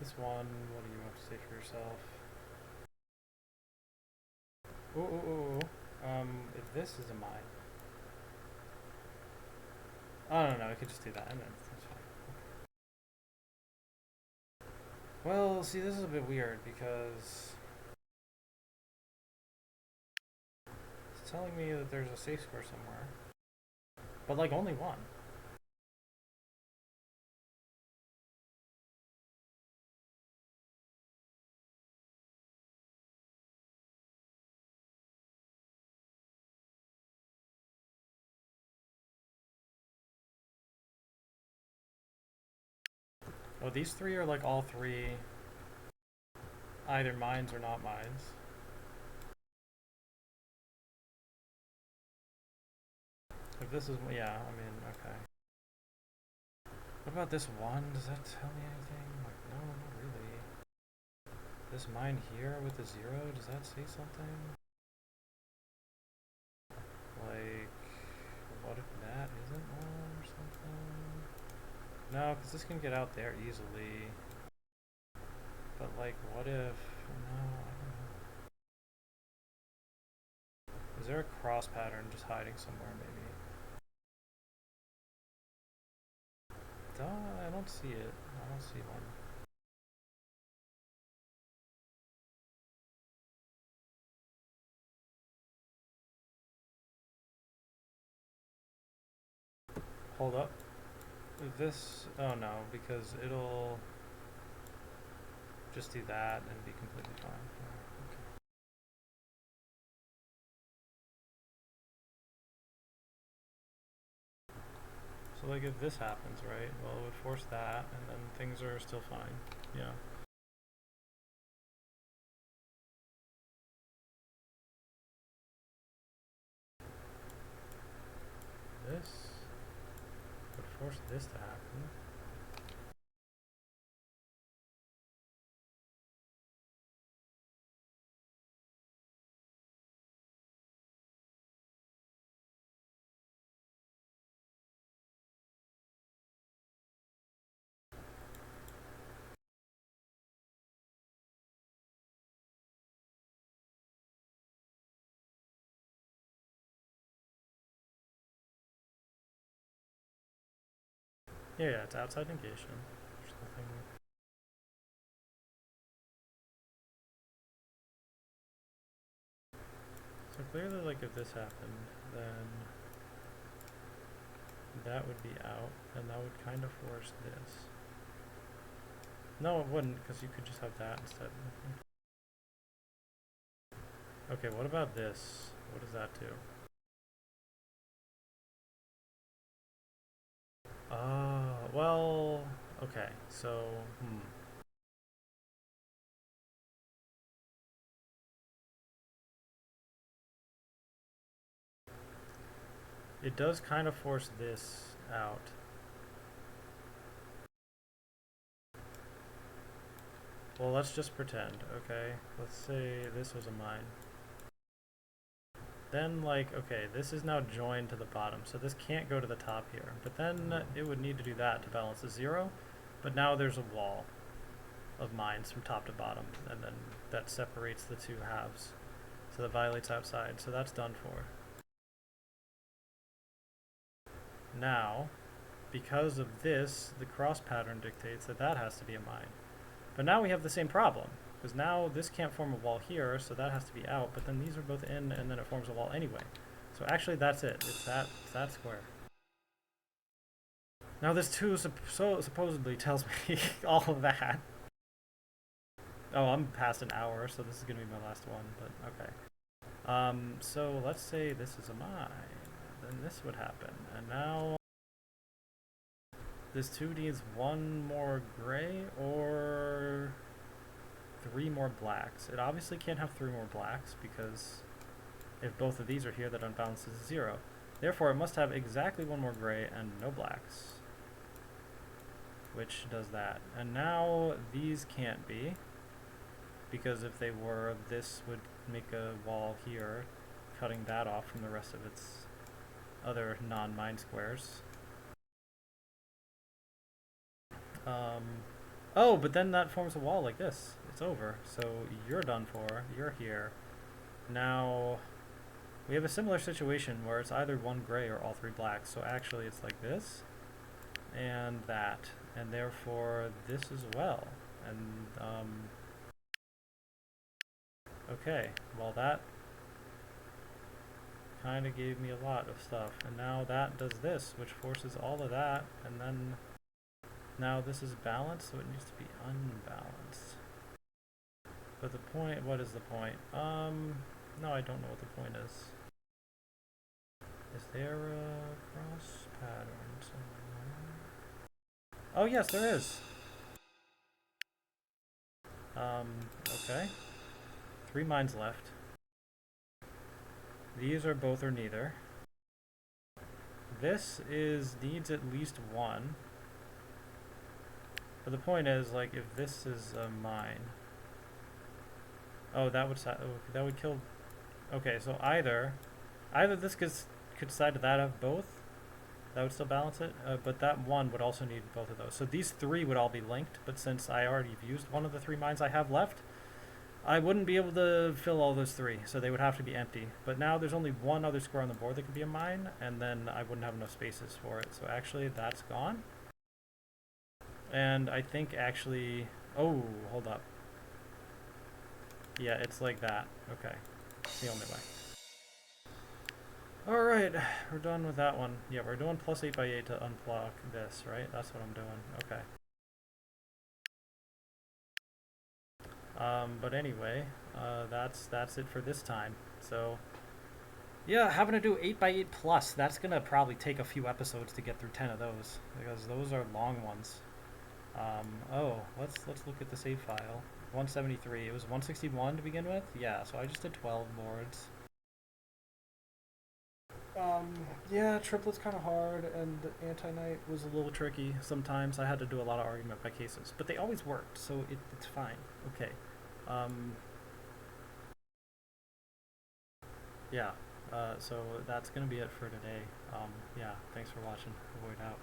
This one, what do you have to say for yourself? Ooh, ooh, ooh, ooh. If this is a mine. Oh, no, I could just do that, and then that's fine. Well, see, this is a bit weird, because it's telling me that there's a safe square somewhere. But, like, only one. Oh, these three are, like, all three either mines or not mines. If this is, yeah, I mean, okay. What about this one? Does that tell me anything? Like, no, not really. This mine here with the 0, does that say something? Like, what if that isn't one or something? No, because this can get out there easily. But like, what if... No, I don't know. Is there a cross pattern just hiding somewhere, maybe? I don't see it. I don't see one. Hold up. This... Oh no, because it'll just do that and be completely fine. Okay. So like if this happens, right? Well, it would force that, and then things are still fine. Yeah. This would force this to happen. Yeah, it's outside negation. There's nothing... So clearly, like, if this happened, then that would be out, and that would kind of force this. No, it wouldn't, because you could just have that instead. Okay, what about this? What does that do? Well, okay, so, It does kind of force this out. Well, let's just pretend, okay? Let's say this was a mine. Then, like, okay, this is now joined to the bottom, so this can't go to the top here. But then it would need to do that to balance the 0. But now there's a wall of mines from top to bottom, and then that separates the two halves. So that violates outside, so that's done for. Now, because of this, the cross pattern dictates that that has to be a mine. But now we have the same problem, because now this can't form a wall here, so that has to be out, but then these are both in, and then it forms a wall anyway. So actually that's it. It's that square. Now this 2 supposedly tells me all of that. Oh, I'm past an hour, so this is going to be my last one, but okay. So let's say this is a mine. Then this would happen. And now this 2 needs 1 more gray or 3 more blacks. It obviously can't have 3 more blacks because if both of these are here, that unbalances 0. Therefore, it must have exactly 1 more gray and no blacks, which does that. And now these can't be, because if they were, this would make a wall here, cutting that off from the rest of its other non-mine squares. Oh, but then that forms a wall like this. It's over. So you're done for. You're here. Now, we have a similar situation where it's either 1 gray or all 3 blacks. So actually it's like this and that. And therefore this as well. And, okay. Well, that kind of gave me a lot of stuff. And now that does this, which forces all of that. And then now this is balanced, so it needs to be unbalanced. But the point, what is the point? No, I don't know what the point is. Is there a cross pattern somewhere? Oh yes, there is. Okay. 3 mines left. These are both or neither. This needs at least 1. But the point is, like, if this is a mine... Oh, that would kill... Okay, so either this could side to that of both, That would still balance it, but that one would also need both of those. So these three would all be linked, but since I already used one of the 3 mines I have left, I wouldn't be able to fill all those 3, so they would have to be empty. But now there's only one other square on the board that could be a mine, and then I wouldn't have enough spaces for it. So actually, that's gone. And I think actually... Oh, hold up. Yeah, it's like that. Okay. It's the only way. Alright, we're done with that one. Yeah, we're doing plus 8x8 to unblock this, right? That's what I'm doing. Okay. But anyway, that's it for this time. So, yeah, having to do 8x8 plus, that's gonna probably take a few episodes to get through 10 of those, because those are long ones. Oh, let's look at the save file. 173. It was 161 to begin with? Yeah, so I just did 12 boards. Yeah, Triplet's kind of hard, and Antiknight was a little tricky sometimes. I had to do a lot of argument by cases, but they always worked, so it's fine. Okay. Yeah, so that's going to be it for today. Yeah, thanks for watching. Avoid out.